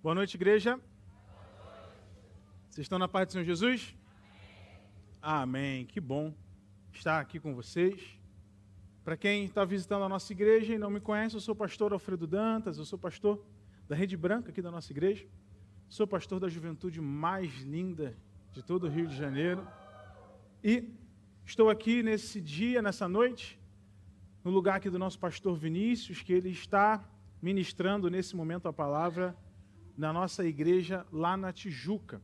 Boa noite, igreja. Vocês estão na paz do Senhor Jesus? Amém. Que bom estar aqui com vocês. Para quem está visitando a nossa igreja e não me conhece, eu sou o pastor Alfredo Dantas, eu sou pastor da Rede Branca aqui da nossa igreja. Sou pastor da juventude mais linda de todo o Rio de Janeiro. E estou aqui nesse dia, nessa noite, no lugar aqui do nosso pastor Vinícius, que ele está ministrando nesse momento a palavra na nossa igreja lá na Tijuca.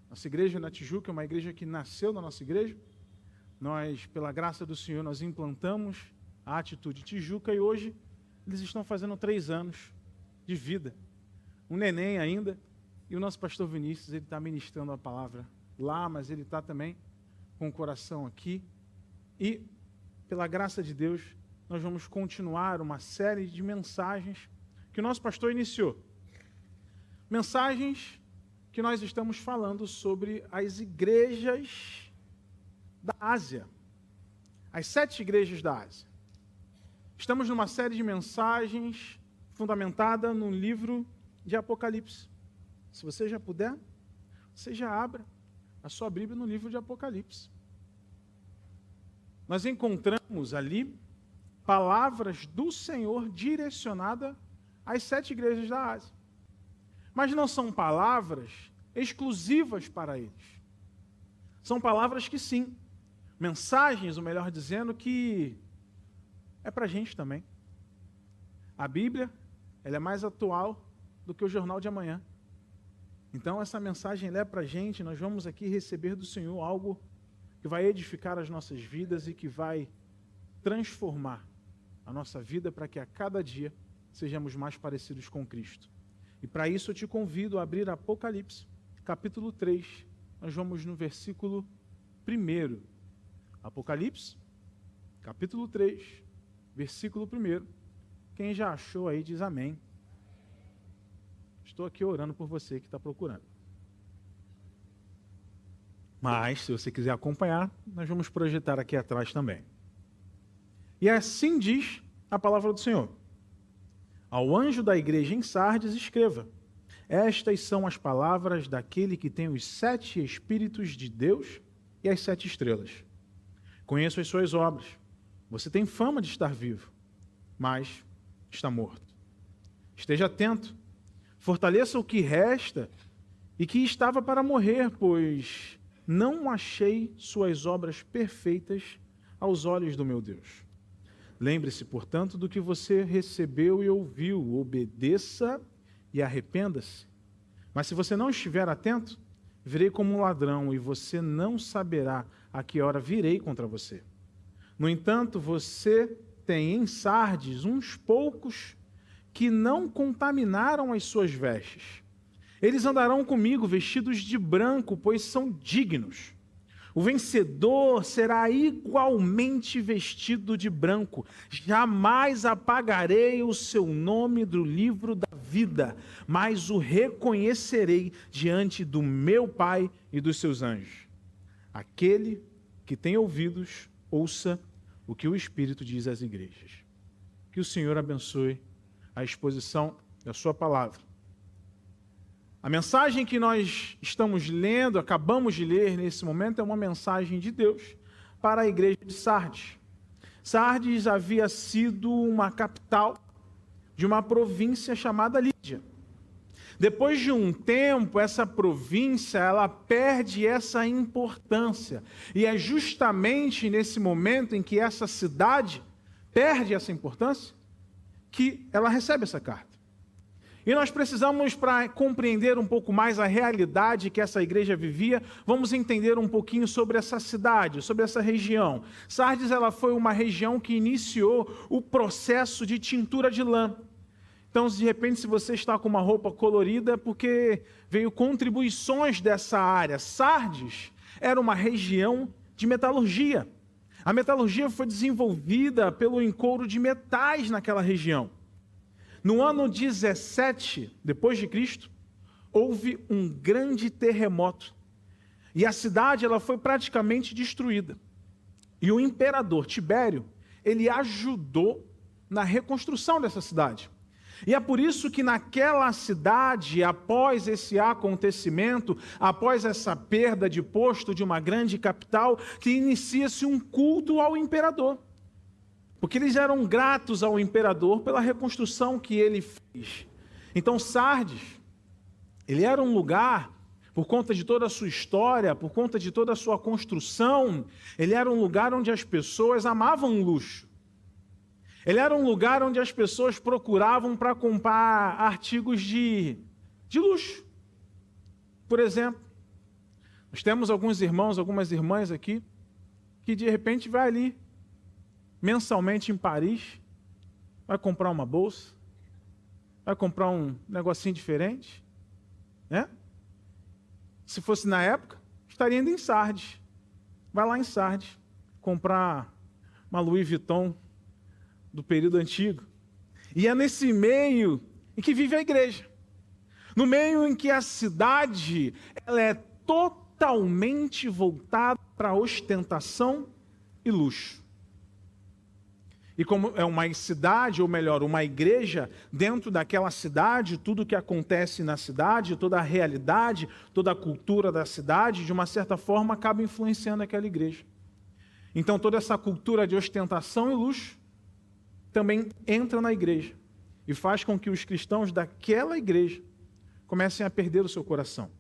Nossa igreja na Tijuca é uma igreja que nasceu na nossa igreja. Nós, pela graça do Senhor, nós implantamos a Atitude Tijuca e hoje eles estão fazendo 3 anos de vida. Um neném ainda. E o nosso pastor Vinícius, ele está ministrando a palavra lá, mas ele está também com o coração aqui. E, pela graça de Deus, nós vamos continuar uma série de mensagens que o nosso pastor iniciou. Mensagens que nós estamos falando sobre as igrejas da Ásia. As 7 igrejas da Ásia. Estamos numa série de mensagens fundamentada no livro de Apocalipse. Se você já puder, você já abra a sua Bíblia no livro de Apocalipse. Nós encontramos ali palavras do Senhor direcionadas às 7 igrejas da Ásia. Mas não são palavras exclusivas para eles. São palavras que sim, mensagens, ou melhor dizendo, que é para a gente também. A Bíblia, ela é mais atual do que o jornal de amanhã. Então essa mensagem é para a gente, nós vamos aqui receber do Senhor algo que vai edificar as nossas vidas e que vai transformar a nossa vida para que a cada dia sejamos mais parecidos com Cristo. E para isso eu te convido a abrir Apocalipse, capítulo 3. Nós vamos no versículo 1. Apocalipse, capítulo 3, versículo 1. Quem já achou aí diz amém. Estou aqui orando por você que está procurando. Mas, se você quiser acompanhar, nós vamos projetar aqui atrás também. E assim diz a palavra do Senhor. Ao anjo da igreja em Sardes, escreva: estas são as palavras daquele que tem os 7 Espíritos de Deus e as 7 estrelas. Conheço as suas obras. Você tem fama de estar vivo, mas está morto. Esteja atento. Fortaleça o que resta e que estava para morrer, pois não achei suas obras perfeitas aos olhos do meu Deus. Lembre-se, portanto, do que você recebeu e ouviu. Obedeça e arrependa-se. Mas se você não estiver atento, virei como um ladrão e você não saberá a que hora virei contra você. No entanto, você tem em Sardes uns poucos que não contaminaram as suas vestes. Eles andarão comigo vestidos de branco, pois são dignos. O vencedor será igualmente vestido de branco. Jamais apagarei o seu nome do livro da vida, mas o reconhecerei diante do meu Pai e dos seus anjos. Aquele que tem ouvidos, ouça o que o Espírito diz às igrejas. Que o Senhor abençoe a exposição da sua palavra. A mensagem que nós estamos lendo, acabamos de ler nesse momento, é uma mensagem de Deus para a igreja de Sardes. Sardes havia sido uma capital de uma província chamada Lídia. Depois de um tempo, essa província, ela perde essa importância. E é justamente nesse momento em que essa cidade perde essa importância que ela recebe essa carta. E nós precisamos, para compreender um pouco mais a realidade que essa igreja vivia, vamos entender um pouquinho sobre essa cidade, sobre essa região. Sardes, ela foi uma região que iniciou o processo de tintura de lã. Então, de repente, se você está com uma roupa colorida, é porque veio contribuições dessa área. Sardes era uma região de metalurgia. A metalurgia foi desenvolvida pelo encouro de metais naquela região. No ano 17 depois de Cristo, houve um grande terremoto e a cidade ela foi praticamente destruída. E o imperador Tibério, ele ajudou na reconstrução dessa cidade. E é por isso que naquela cidade, após esse acontecimento, após essa perda de posto de uma grande capital, que inicia-se um culto ao imperador. Porque eles eram gratos ao imperador pela reconstrução que ele fez. Então Sardes, ele era um lugar, por conta de toda a sua história, por conta de toda a sua construção, ele era um lugar onde as pessoas amavam luxo. Ele era um lugar onde as pessoas procuravam para comprar artigos de luxo. Por exemplo, nós temos alguns irmãos, algumas irmãs aqui, que de repente vai ali, mensalmente em Paris, vai comprar uma bolsa, vai comprar um negocinho diferente, né? Se fosse na época, estaria indo em Sardes. Vai lá em Sardes, comprar uma Louis Vuitton do período antigo. E é nesse meio em que vive a igreja. No meio em que a cidade ela é totalmente voltada para ostentação e luxo. E como é uma cidade, ou melhor, uma igreja, dentro daquela cidade, tudo o que acontece na cidade, toda a realidade, toda a cultura da cidade, de uma certa forma, acaba influenciando aquela igreja. Então, toda essa cultura de ostentação e luxo também entra na igreja e faz com que os cristãos daquela igreja comecem a perder o seu coração.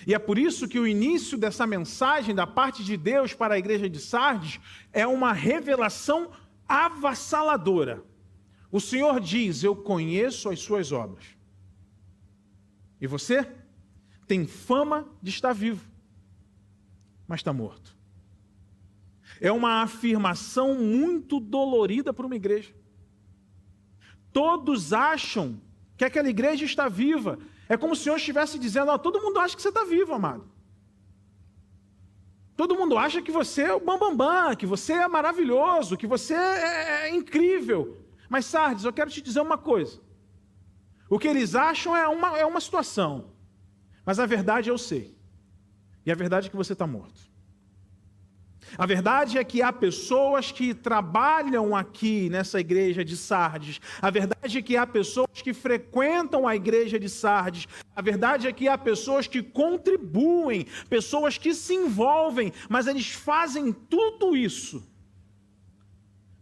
E é por isso que o início dessa mensagem da parte de Deus para a igreja de Sardes é uma revelação avassaladora. O Senhor diz: eu conheço as suas obras. E você tem fama de estar vivo, mas está morto. É uma afirmação muito dolorida para uma igreja. Todos acham que aquela igreja está viva. É como se o Senhor estivesse dizendo: ó, todo mundo acha que você está vivo, amado. Todo mundo acha que você é o bambambam, que você é maravilhoso, que você é incrível. Mas, Sardes, eu quero te dizer uma coisa. O que eles acham é uma situação. Mas a verdade eu sei. E a verdade é que você está morto. A verdade é que há pessoas que trabalham aqui nessa igreja de Sardes. A verdade é que há pessoas que frequentam a igreja de Sardes. A verdade é que há pessoas que contribuem, pessoas que se envolvem, mas eles fazem tudo isso,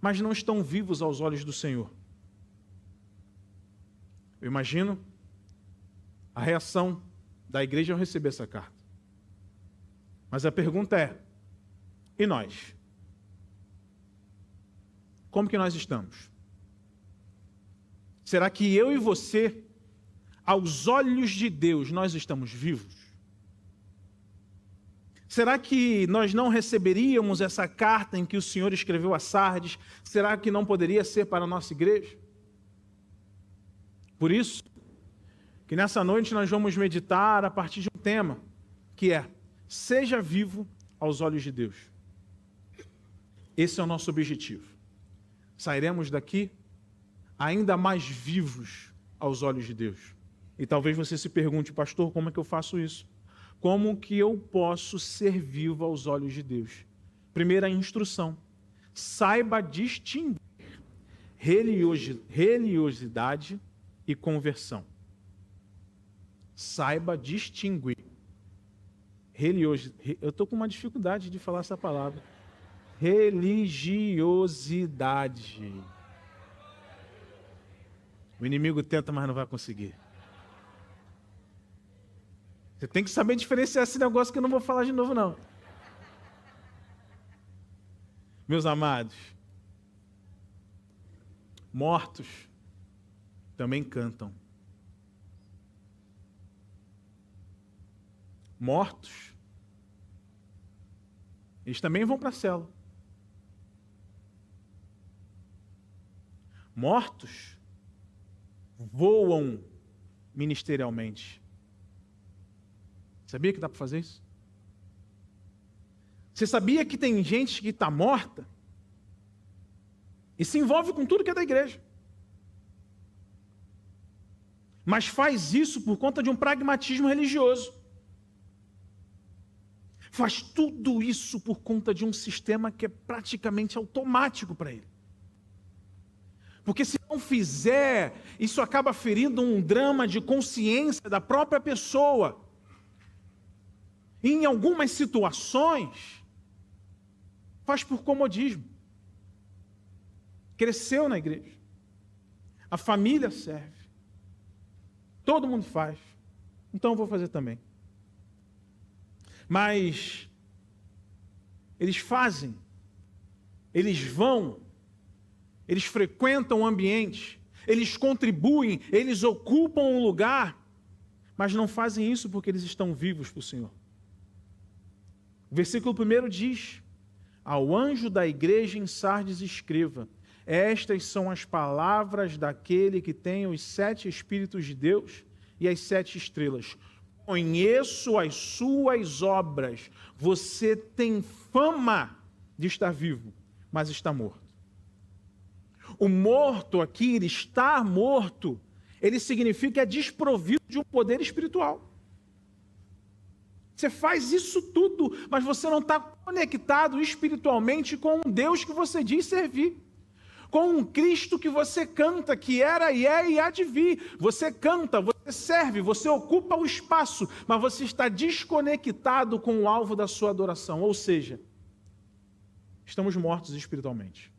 mas não estão vivos aos olhos do Senhor. Eu imagino a reação da igreja ao receber essa carta. Mas a pergunta é: e nós? Como que nós estamos? Será que eu e você, aos olhos de Deus, nós estamos vivos? Será que nós não receberíamos essa carta em que o Senhor escreveu a Sardes? Será que não poderia ser para a nossa igreja? Por isso, que nessa noite nós vamos meditar a partir de um tema, que é: seja vivo aos olhos de Deus. Esse é o nosso objetivo. Sairemos daqui ainda mais vivos aos olhos de Deus. E talvez você se pergunte: pastor, como é que eu faço isso? Como que eu posso ser vivo aos olhos de Deus? Primeira instrução: saiba distinguir religiosidade e conversão. Saiba distinguir religiosidade. Eu estou com uma dificuldade de falar essa palavra. Religiosidade. O inimigo tenta, mas não vai conseguir. Você tem que saber diferenciar esse negócio que eu não vou falar de novo, não. Meus amados, mortos também cantam. Mortos, eles também vão para a cela. Mortos voam ministerialmente. Sabia que dá para fazer isso? Você sabia que tem gente que está morta e se envolve com tudo que é da igreja, mas faz isso por conta de um pragmatismo religioso? Faz tudo isso por conta de um sistema que é praticamente automático para ele. Porque se não fizer, isso acaba ferindo um drama de consciência da própria pessoa. E em algumas situações, faz por comodismo. Cresceu na igreja. A família serve. Todo mundo faz. Então eu vou fazer também. Mas eles fazem, eles vão, eles frequentam o ambiente, eles contribuem, eles ocupam um lugar, mas não fazem isso porque eles estão vivos para o Senhor. O versículo 1 diz: ao anjo da igreja em Sardes escreva: estas são as palavras daquele que tem os 7 Espíritos de Deus e as 7 estrelas. Conheço as suas obras. Você tem fama de estar vivo, mas está morto. O morto aqui, ele estar morto, ele significa desprovido de um poder espiritual. Você faz isso tudo, mas você não está conectado espiritualmente com um Deus que você diz servir. Com um Cristo que você canta, que era e é e há de vir. Você canta, você serve, você ocupa o espaço, mas você está desconectado com o alvo da sua adoração. Ou seja, estamos mortos espiritualmente.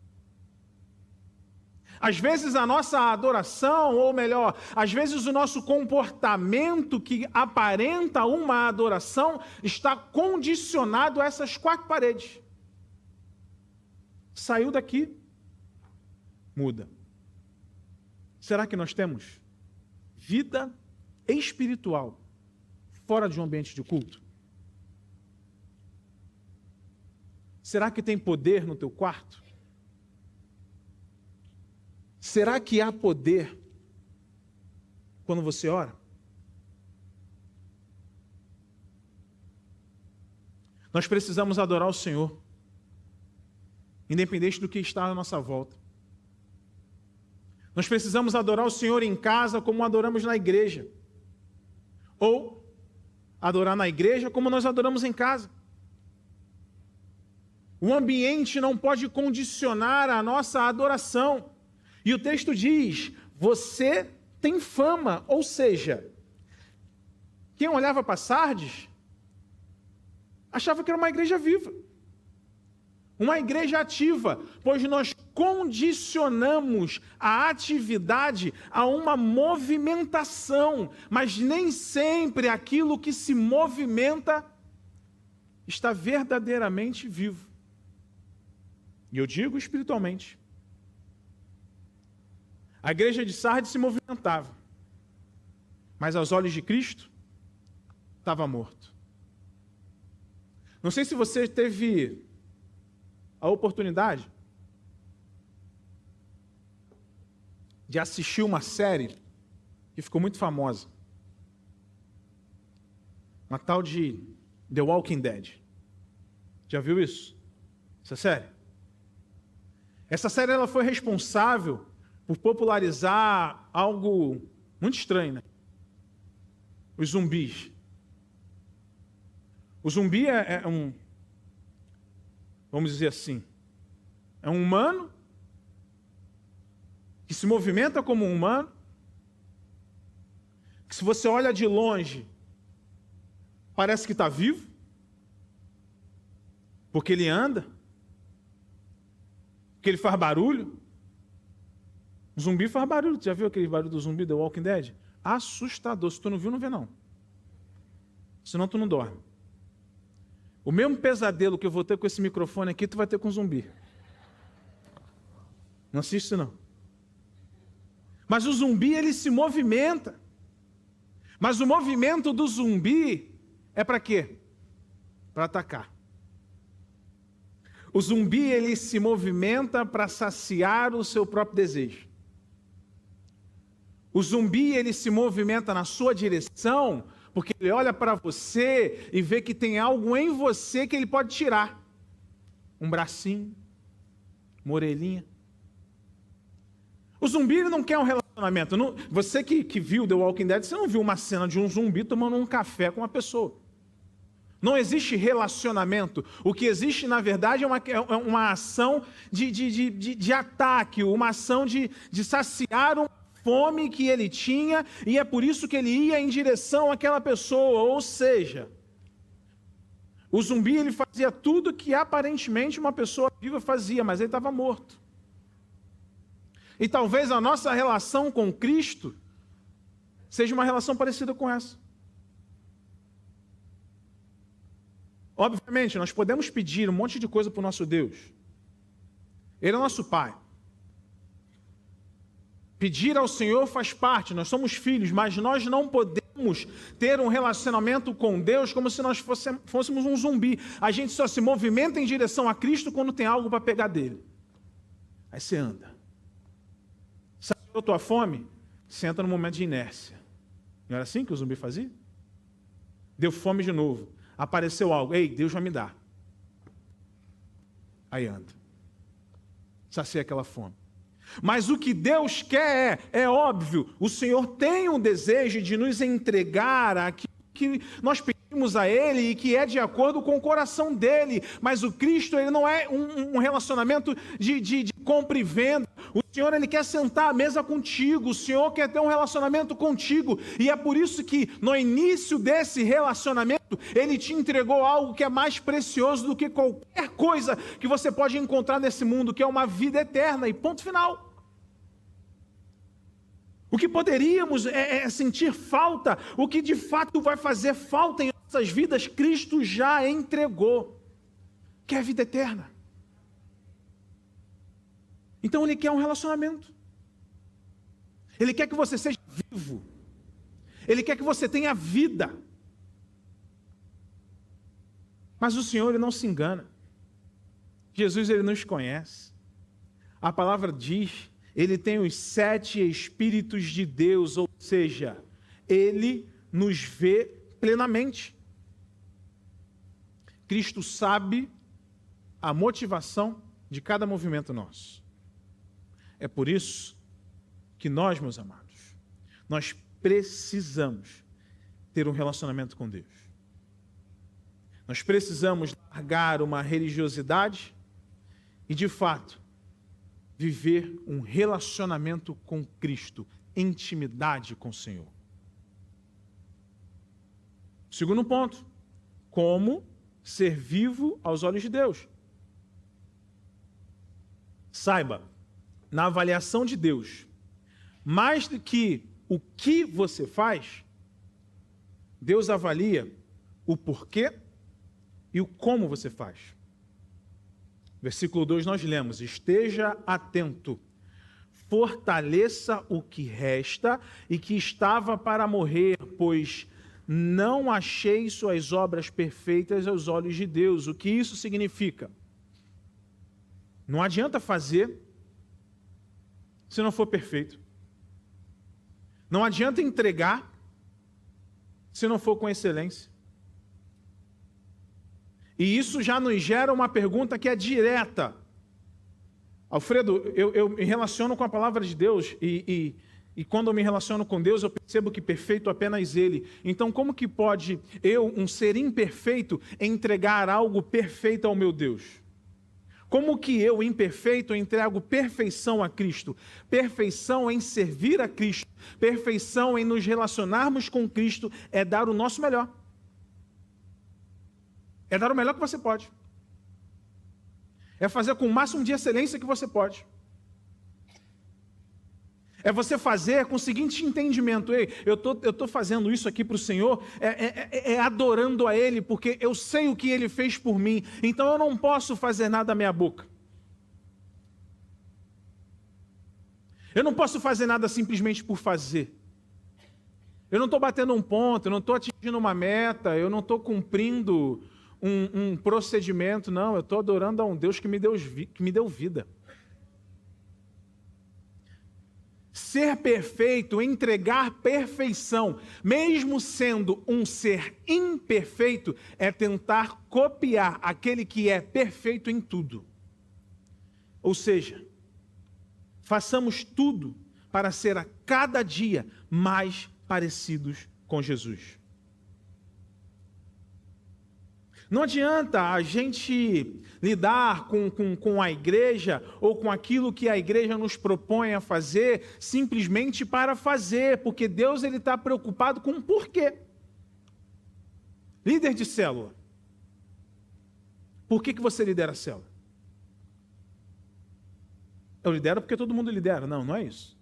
Às vezes a nossa adoração, ou melhor, às vezes o nosso comportamento que aparenta uma adoração está condicionado a essas 4 paredes. Saiu daqui, muda. Será que nós temos vida espiritual fora de um ambiente de culto? Será que tem poder no teu quarto? Será que há poder quando você ora? Nós precisamos adorar o Senhor, independente do que está à nossa volta. Nós precisamos adorar o Senhor em casa como adoramos na igreja. Ou adorar na igreja como nós adoramos em casa. O ambiente não pode condicionar a nossa adoração. E o texto diz: você tem fama. Ou seja, quem olhava para Sardes achava que era uma igreja viva. Uma igreja ativa, pois nós condicionamos a atividade a uma movimentação, mas nem sempre aquilo que se movimenta está verdadeiramente vivo. E eu digo espiritualmente. A igreja de Sardes se movimentava, mas aos olhos de Cristo estava morto. Não sei se você teve a oportunidade de assistir uma série que ficou muito famosa, uma tal de The Walking Dead. Já viu isso? Essa série? Essa série ela foi responsável por popularizar algo muito estranho, né? Os zumbis. O zumbi é um, vamos dizer assim, é um humano que se movimenta como um humano, que se você olha de longe, parece que está vivo, porque ele anda, porque ele faz barulho. O zumbi faz barulho. Já viu aquele barulho do zumbi do Walking Dead? Assustador. Se tu não viu, não vê não. Senão tu não dorme. O mesmo pesadelo que eu vou ter com esse microfone aqui, tu vai ter com o zumbi. Não assiste não. Mas o zumbi, ele se movimenta. Mas o movimento do zumbi é para quê? Para atacar. O zumbi, ele se movimenta para saciar o seu próprio desejo. O zumbi, ele se movimenta na sua direção, porque ele olha para você e vê que tem algo em você que ele pode tirar. Um bracinho, uma orelhinha. O zumbi, ele não quer um relacionamento. Não, você que viu The Walking Dead, você não viu uma cena de um zumbi tomando um café com uma pessoa. Não existe relacionamento. O que existe, na verdade, é uma ação de ataque, uma ação de saciar uma fome que ele tinha, e é por isso que ele ia em direção àquela pessoa. Ou seja, o zumbi ele fazia tudo que aparentemente uma pessoa viva fazia, mas ele estava morto. E talvez a nossa relação com Cristo seja uma relação parecida com essa. Obviamente, nós podemos pedir um monte de coisa para o nosso Deus. Ele é nosso Pai. Pedir ao Senhor faz parte, nós somos filhos, mas nós não podemos ter um relacionamento com Deus como se nós fôssemos um zumbi. A gente só se movimenta em direção a Cristo quando tem algo para pegar dele. Aí você anda. Saciou a tua fome? Você entra no momento de inércia. Não era assim que o zumbi fazia? Deu fome de novo. Apareceu algo. Ei, Deus vai me dar. Aí anda. Sacia aquela fome. Mas o que Deus quer é óbvio, o Senhor tem um desejo de nos entregar aquilo que nós pedimos a Ele e que é de acordo com o coração dEle. Mas o Cristo, ele não é um relacionamento de compra e venda. O Senhor, ele quer sentar à mesa contigo, o Senhor quer ter um relacionamento contigo. E é por isso que no início desse relacionamento, Ele te entregou algo que é mais precioso do que qualquer coisa que você pode encontrar nesse mundo, que é uma vida eterna, e ponto final. O que poderíamos é sentir falta, o que de fato vai fazer falta em nossas vidas, Cristo já entregou, que é a vida eterna. Então Ele quer um relacionamento. Ele quer que você seja vivo. Ele quer que você tenha vida. Mas o Senhor, Ele não se engana. Jesus, Ele nos conhece. A palavra diz, Ele tem os 7 Espíritos de Deus, ou seja, Ele nos vê plenamente. Cristo sabe a motivação de cada movimento nosso. É por isso que nós, meus amados, nós precisamos ter um relacionamento com Deus. Nós precisamos largar uma religiosidade e, de fato, viver um relacionamento com Cristo, intimidade com o Senhor. Segundo ponto, como ser vivo aos olhos de Deus. Saiba, na avaliação de Deus, mais do que o que você faz, Deus avalia o porquê e o como você faz. Versículo 2 nós lemos, esteja atento, fortaleça o que resta e que estava para morrer, pois não achei suas obras perfeitas aos olhos de Deus. O que isso significa? Não adianta fazer se não for perfeito. Não adianta entregar se não for com excelência. E isso já nos gera uma pergunta que é direta. Alfredo, eu me relaciono com a palavra de Deus e quando eu me relaciono com Deus eu percebo que perfeito apenas Ele. Então como que pode eu, um ser imperfeito, entregar algo perfeito ao meu Deus? Como que eu, imperfeito, entrego perfeição a Cristo? Perfeição em servir a Cristo, perfeição em nos relacionarmos com Cristo é dar o nosso melhor. É dar o melhor que você pode. É fazer com o máximo de excelência que você pode. É você fazer com o seguinte entendimento: ei, eu tô fazendo isso aqui para o Senhor, adorando a Ele, porque eu sei o que Ele fez por mim, então eu não posso fazer nada à minha boca. Eu não posso fazer nada simplesmente por fazer. Eu não estou batendo um ponto, eu não estou atingindo uma meta, eu não estou cumprindo um procedimento, não, eu estou adorando a um Deus que me deu vida. Ser perfeito, entregar perfeição, mesmo sendo um ser imperfeito, é tentar copiar aquele que é perfeito em tudo. Ou seja, façamos tudo para ser a cada dia mais parecidos com Jesus. Não adianta a gente lidar com a igreja ou com aquilo que a igreja nos propõe a fazer simplesmente para fazer, porque Deus está preocupado com o porquê. Líder de célula. Por que você lidera a célula? Eu lidero porque todo mundo lidera. Não, não é isso.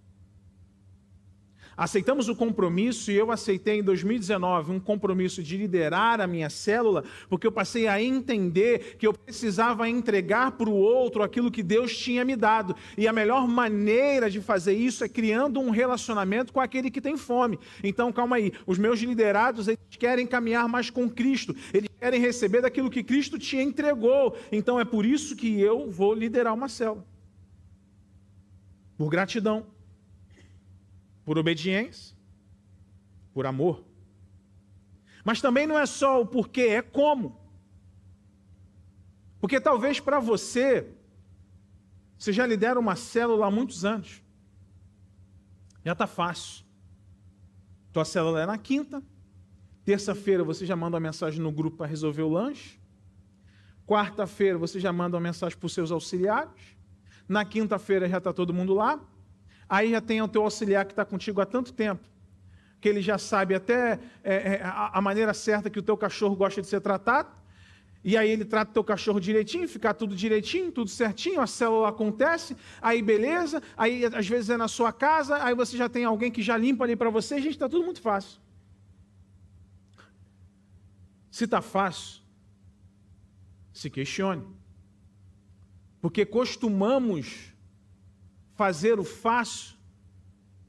Aceitamos o compromisso, e eu aceitei em 2019 um compromisso de liderar a minha célula, porque eu passei a entender que eu precisava entregar para o outro aquilo que Deus tinha me dado. E a melhor maneira de fazer isso é criando um relacionamento com aquele que tem fome. Então, calma aí, os meus liderados, eles querem caminhar mais com Cristo, eles querem receber daquilo que Cristo te entregou. Então, é por isso que eu vou liderar uma célula. Por gratidão. Por obediência, por amor. Mas também não é só o porquê, é como. Porque talvez para você já lidera uma célula há muitos anos. Já está fácil. Tua célula é na quinta. Terça-feira você já manda uma mensagem no grupo para resolver o lanche. Quarta-feira você já manda uma mensagem para os seus auxiliares. Na quinta-feira já está todo mundo lá. Aí já tem o teu auxiliar que está contigo há tanto tempo, que ele já sabe até a maneira certa que o teu cachorro gosta de ser tratado, e aí ele trata o teu cachorro direitinho, fica tudo direitinho, tudo certinho, a célula acontece, aí beleza, aí às vezes é na sua casa, aí você já tem alguém que já limpa ali para você, gente, está tudo muito fácil. Se está fácil, se questione, porque costumamos fazer o fácil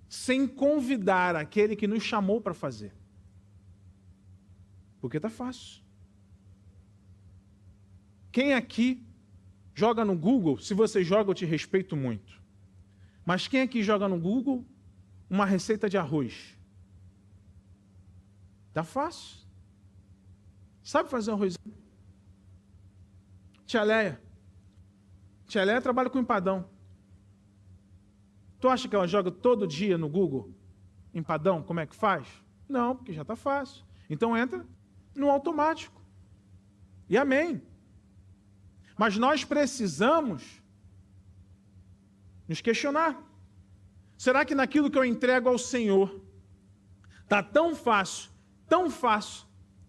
sem convidar aquele que nos chamou para fazer. Porque está fácil. Quem aqui joga no Google? Se você joga, eu te respeito muito. Mas quem aqui joga no Google uma receita de arroz? Está fácil. Sabe fazer um arrozinho? Tia Leia trabalha com empadão. Tu acha que ela joga todo dia no Google, empadão, como é que faz? Não, porque já está fácil. Então entra no automático. E amém. Mas nós precisamos nos questionar. Será que naquilo que eu entrego ao Senhor está tão fácil,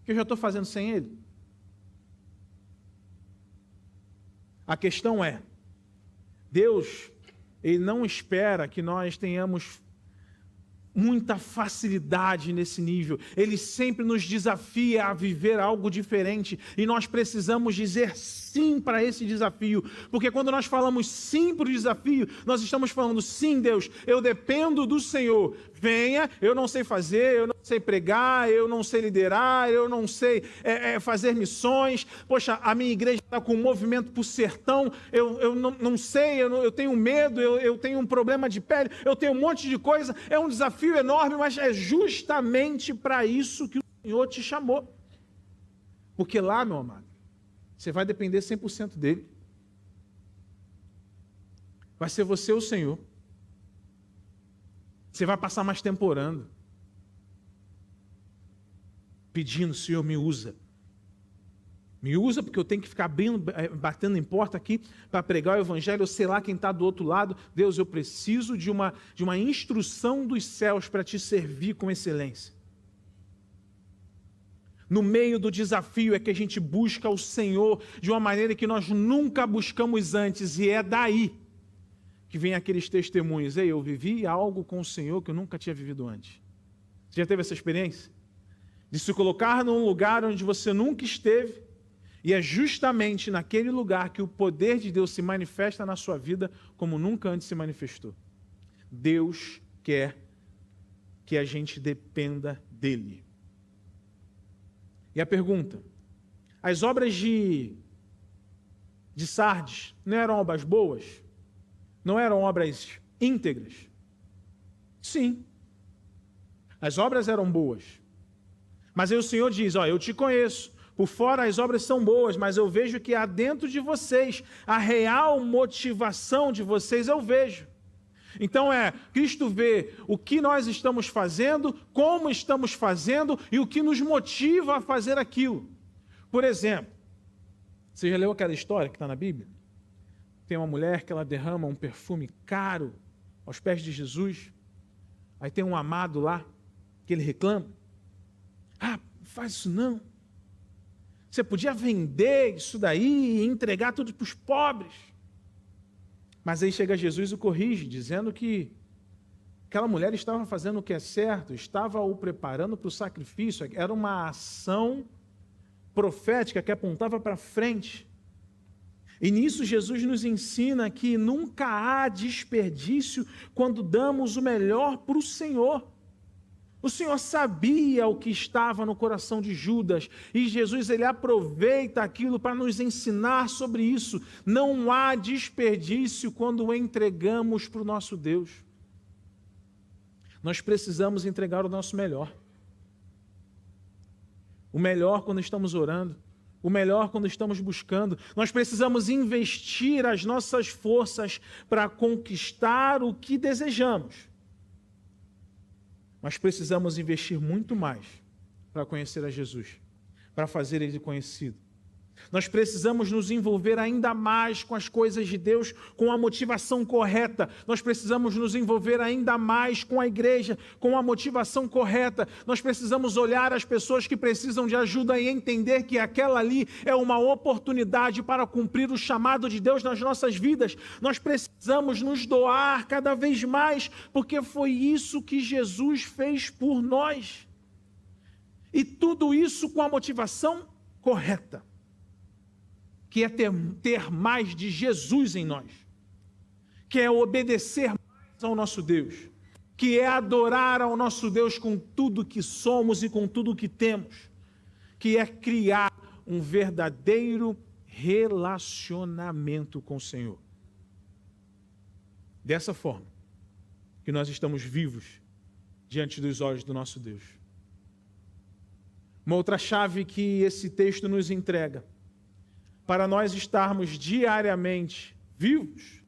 que eu já estou fazendo sem Ele? A questão é, Deus, Ele não espera que nós tenhamos muita facilidade nesse nível. Ele sempre nos desafia a viver algo diferente. E nós precisamos dizer sim para esse desafio. Porque quando nós falamos sim para o desafio, nós estamos falando, sim, Deus, eu dependo do Senhor. Venha, eu não sei fazer, eu não sei pregar, eu não sei liderar, eu não sei fazer missões. Poxa, a minha igreja está com um movimento para o sertão, eu não sei, eu tenho medo, eu tenho um problema de pele, eu tenho um monte de coisa. É um desafio enorme, mas é justamente para isso que o Senhor te chamou. Porque lá, meu amado, você vai depender 100% dele. Vai ser você o Senhor. Você vai passar mais tempo orando, pedindo, Senhor, me usa. Me usa porque eu tenho que ficar batendo em porta aqui para pregar o evangelho, eu sei lá quem está do outro lado. Deus, eu preciso de uma instrução dos céus para te servir com excelência. No meio do desafio é que a gente busca o Senhor de uma maneira que nós nunca buscamos antes, e é daí que vem aqueles testemunhos. Ei, eu vivi algo com o Senhor que eu nunca tinha vivido antes. Você já teve essa experiência? De se colocar num lugar onde você nunca esteve, e é justamente naquele lugar que o poder de Deus se manifesta na sua vida como nunca antes se manifestou. Deus quer que a gente dependa dele. E a pergunta, as obras de Sardes não eram obras boas? Não eram obras íntegras? Sim. As obras eram boas. Mas aí o Senhor diz, eu te conheço. Por fora as obras são boas, mas eu vejo que há dentro de vocês, a real motivação de vocês eu vejo. Então Cristo vê o que nós estamos fazendo, como estamos fazendo e o que nos motiva a fazer aquilo. Por exemplo, Você já leu aquela história que está na Bíblia? Tem uma mulher que ela derrama um perfume caro aos pés de Jesus. Aí tem um amado lá que ele reclama. Ah, faz isso não. Você podia vender isso daí e entregar tudo para os pobres. Mas aí chega Jesus e o corrige, dizendo que aquela mulher estava fazendo o que é certo, estava o preparando para o sacrifício. Era uma ação profética que apontava para frente. E nisso Jesus nos ensina que nunca há desperdício quando damos o melhor para o Senhor. O Senhor sabia o que estava no coração de Judas, e Jesus ele aproveita aquilo para nos ensinar sobre isso. Não há desperdício quando entregamos para o nosso Deus. Nós precisamos entregar o nosso melhor. O melhor quando estamos orando, o melhor quando estamos buscando. Nós precisamos investir as nossas forças para conquistar o que desejamos. Mas precisamos investir muito mais para conhecer a Jesus, para fazer Ele conhecido. Nós precisamos nos envolver ainda mais com as coisas de Deus, com a motivação correta. Nós precisamos nos envolver ainda mais com a igreja, com a motivação correta. Nós precisamos olhar as pessoas que precisam de ajuda e entender que aquela ali é uma oportunidade para cumprir o chamado de Deus nas nossas vidas. Nós precisamos nos doar cada vez mais, porque foi isso que Jesus fez por nós. E tudo isso com a motivação correta, que é ter mais de Jesus em nós, que é obedecer mais ao nosso Deus, que é adorar ao nosso Deus com tudo que somos e com tudo que temos, que é criar um verdadeiro relacionamento com o Senhor. Dessa forma que nós estamos vivos diante dos olhos do nosso Deus. Uma outra chave que esse texto nos entrega, para nós estarmos diariamente vivos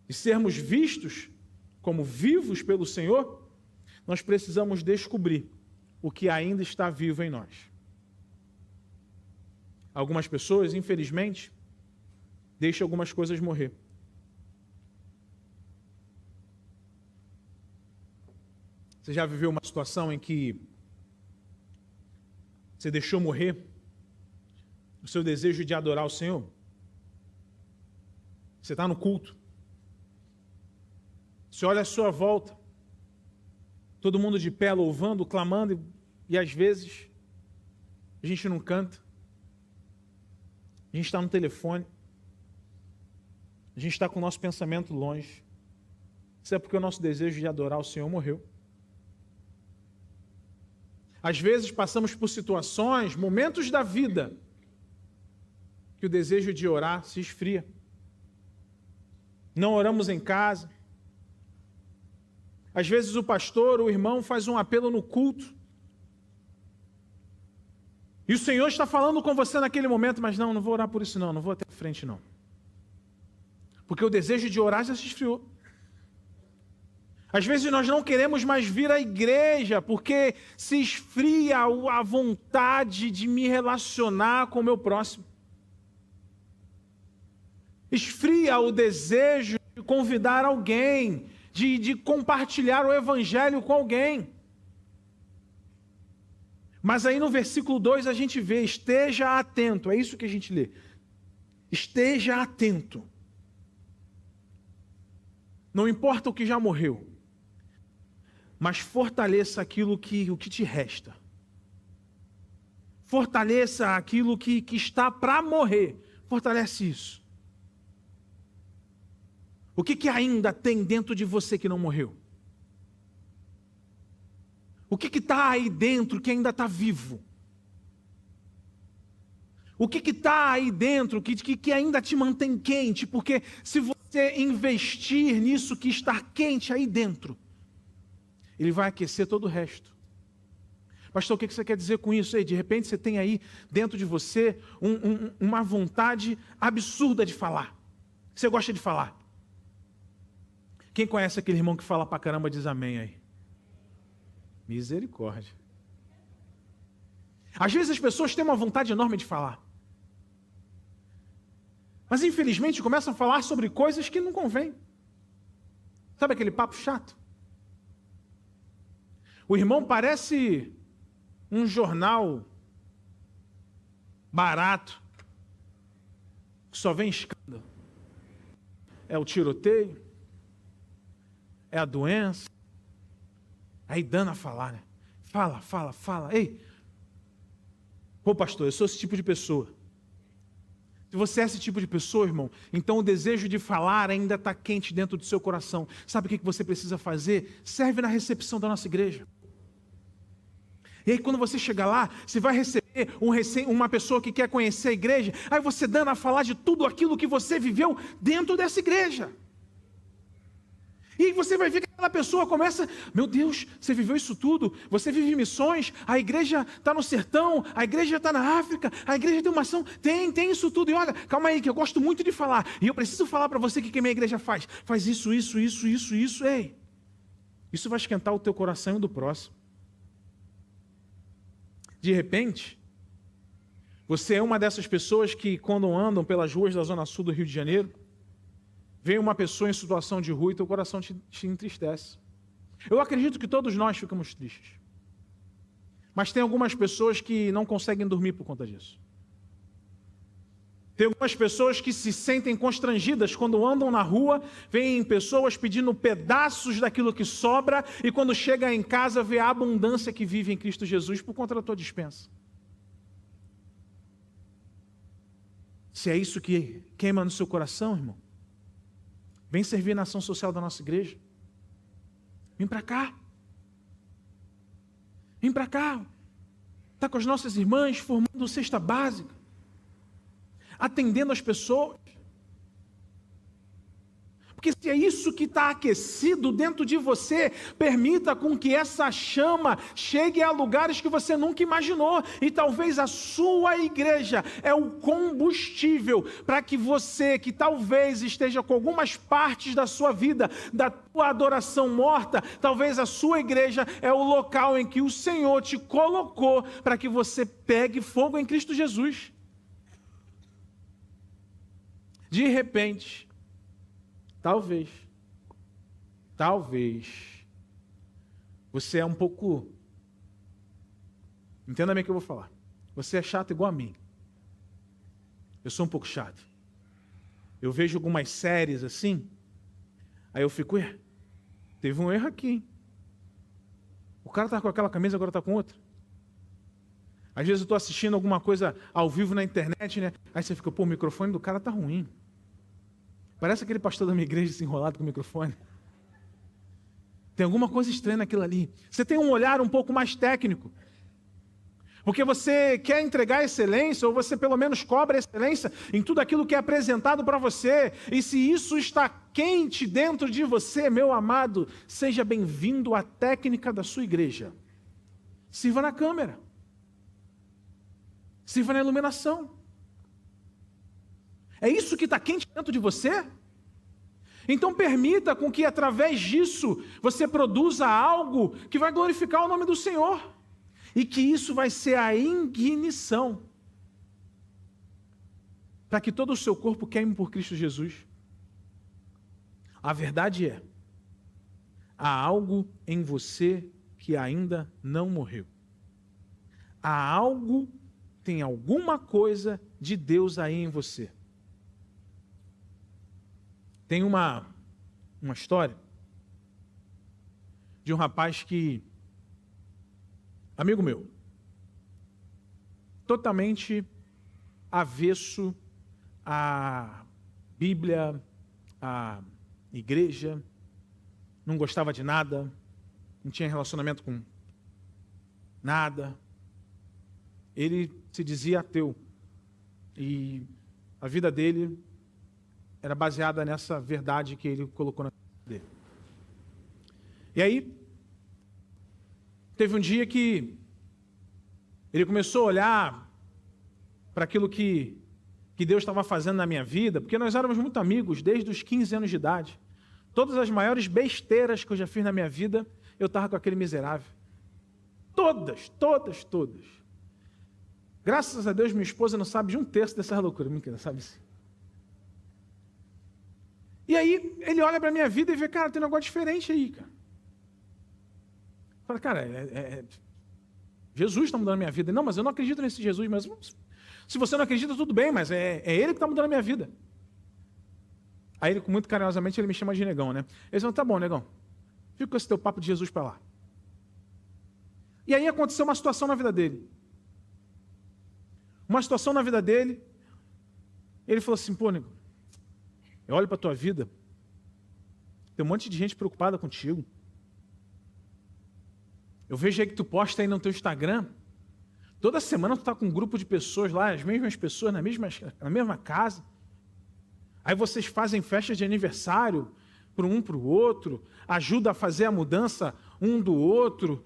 e sermos vistos como vivos pelo Senhor, nós precisamos descobrir o que ainda está vivo em nós. Algumas pessoas, infelizmente, deixam algumas coisas morrer. Você já viveu uma situação em que você deixou morrer o seu desejo de adorar o Senhor? Você está no culto, você olha à sua volta, todo mundo de pé louvando, clamando, e às vezes a gente não canta, a gente está no telefone, a gente está com o nosso pensamento longe. Isso é porque o nosso desejo de adorar o Senhor morreu. Às vezes passamos por situações, momentos da vida, que o desejo de orar se esfria. Não oramos em casa. Às vezes o pastor, o irmão faz um apelo no culto. E o Senhor está falando com você naquele momento, mas não vou orar por isso não vou até a frente não. Porque o desejo de orar já se esfriou. Às vezes nós não queremos mais vir à igreja, porque se esfria a vontade de me relacionar com o meu próximo. Esfria o desejo de convidar alguém, de compartilhar o evangelho com alguém. Mas aí no versículo 2 a gente vê, esteja atento, é isso que a gente lê. Esteja atento. Não importa o que já morreu, mas fortaleça o que te resta. Fortaleça aquilo que está para morrer. Fortalece isso. O que ainda tem dentro de você que não morreu? O que está aí dentro que ainda está vivo? O que está aí dentro que ainda te mantém quente? Porque se você investir nisso que está quente aí dentro, ele vai aquecer todo o resto. Pastor, o que você quer dizer com isso? De repente você tem aí dentro de você uma vontade absurda de falar. Você gosta de falar. Quem conhece aquele irmão que fala pra caramba diz amém aí? Misericórdia. Às vezes as pessoas têm uma vontade enorme de falar. Mas infelizmente começam a falar sobre coisas que não convêm. Sabe aquele papo chato? O irmão parece um jornal barato, que só vem escândalo. É o tiroteio, é a doença. Aí dando a falar, né? Fala. Ei, pô pastor, eu sou esse tipo de pessoa. Se você é esse tipo de pessoa, irmão, então o desejo de falar ainda está quente dentro do seu coração. Sabe o que você precisa fazer? Serve na recepção da nossa igreja. E aí quando você chegar lá, você vai receber uma pessoa que quer conhecer a igreja, aí você dando a falar de tudo aquilo que você viveu dentro dessa igreja. E você vai ver que aquela pessoa começa, meu Deus, você viveu isso tudo, você vive missões, a igreja está no sertão, a igreja está na África, a igreja tem uma ação, tem isso tudo. E olha, calma aí, que eu gosto muito de falar, e eu preciso falar para você que minha igreja faz isso, ei. Isso vai esquentar o teu coração e o do próximo. De repente, você é uma dessas pessoas que quando andam pelas ruas da Zona Sul do Rio de Janeiro, vem uma pessoa em situação de rua e teu coração te entristece. Eu acredito que todos nós ficamos tristes. Mas tem algumas pessoas que não conseguem dormir por conta disso. Tem algumas pessoas que se sentem constrangidas quando andam na rua, veem pessoas pedindo pedaços daquilo que sobra e quando chega em casa vê a abundância que vive em Cristo Jesus por conta da tua despensa. Se é isso que queima no seu coração, irmão, vem servir na ação social da nossa igreja. Vem para cá. Vem para cá. Está com as nossas irmãs formando cesta básica. Atendendo as pessoas. Porque se é isso que está aquecido dentro de você, permita com que essa chama chegue a lugares que você nunca imaginou. E talvez a sua igreja é o combustível para que você, que talvez esteja com algumas partes da sua vida, da tua adoração morta, talvez a sua igreja é o local em que o Senhor te colocou para que você pegue fogo em Cristo Jesus. De repente, talvez, você é um pouco, entenda bem o que eu vou falar, você é chato igual a mim, eu sou um pouco chato, eu vejo algumas séries assim, aí eu fico, teve um erro aqui, hein? O cara tá com aquela camisa, agora tá com outra. Às vezes eu estou assistindo alguma coisa ao vivo na internet, né? Aí você fica, o microfone do cara tá ruim. Parece aquele pastor da minha igreja desenrolado com o microfone. Tem alguma coisa estranha naquilo ali. Você tem um olhar um pouco mais técnico. Porque você quer entregar excelência, ou você pelo menos cobra excelência em tudo aquilo que é apresentado para você. E se isso está quente dentro de você, meu amado, seja bem-vindo à técnica da sua igreja. Sirva na câmera. Sirva na iluminação. É isso que está quente dentro de você? Então permita com que através disso você produza algo que vai glorificar o nome do Senhor. E que isso vai ser a ignição para que todo o seu corpo queime por Cristo Jesus. A verdade é, há algo em você que ainda não morreu. Há algo, tem alguma coisa de Deus aí em você. Tem uma história de um rapaz que, amigo meu, totalmente avesso à Bíblia, à igreja, não gostava de nada, não tinha relacionamento com nada. Ele se dizia ateu e a vida dele era baseada nessa verdade que ele colocou na vida dele. E aí, teve um dia que ele começou a olhar para aquilo que Deus estava fazendo na minha vida, porque nós éramos muito amigos desde os 15 anos de idade. Todas as maiores besteiras que eu já fiz na minha vida, eu estava com aquele miserável. Todas. Graças a Deus, minha esposa não sabe de um terço dessas loucuras. Mentira, sabe sim. E aí ele olha para a minha vida e vê, cara, tem um negócio diferente aí, cara. Fala, cara, Jesus está mudando a minha vida. Não, mas eu não acredito nesse Jesus. Mas se você não acredita, tudo bem, mas é Ele que está mudando a minha vida. Aí ele, muito carinhosamente, ele me chama de negão, né? Ele falou, tá bom, negão, fica com esse teu papo de Jesus para lá. E aí aconteceu uma situação na vida dele. Uma situação na vida dele. Ele falou assim, pô, negão, eu olho para a tua vida, tem um monte de gente preocupada contigo. Eu vejo aí que tu posta aí no teu Instagram. Toda semana tu está com um grupo de pessoas lá, as mesmas pessoas na mesma casa. Aí vocês fazem festas de aniversário para um para o outro, ajuda a fazer a mudança um do outro.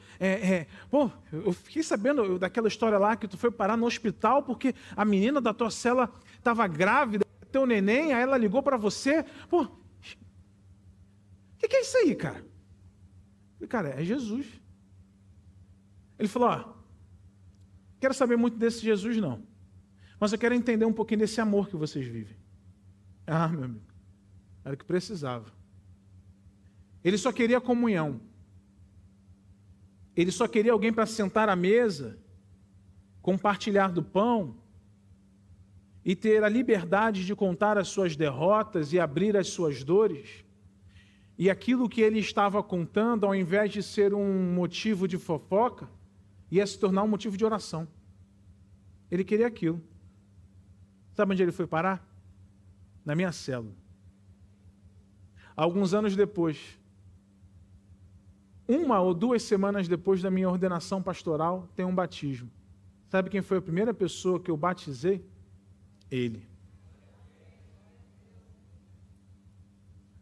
Pô, eu fiquei sabendo daquela história lá que tu foi parar no hospital porque a menina da tua cela estava grávida, teu neném, aí ela ligou para você. Pô, o que é isso aí, cara? Eu falei, cara, é Jesus. Ele falou, ó, quero saber muito desse Jesus não, mas eu quero entender um pouquinho desse amor que vocês vivem. Ah, meu amigo, era o que precisava. Ele só queria comunhão. Ele só queria alguém para sentar à mesa, compartilhar do pão e ter a liberdade de contar as suas derrotas e abrir as suas dores. E aquilo que ele estava contando, ao invés de ser um motivo de fofoca, ia se tornar um motivo de oração. Ele queria aquilo. Sabe onde ele foi parar? Na minha célula. Alguns anos depois, 1 ou 2 semanas depois da minha ordenação pastoral, tem um batismo. Sabe quem foi a primeira pessoa que eu batizei? Ele.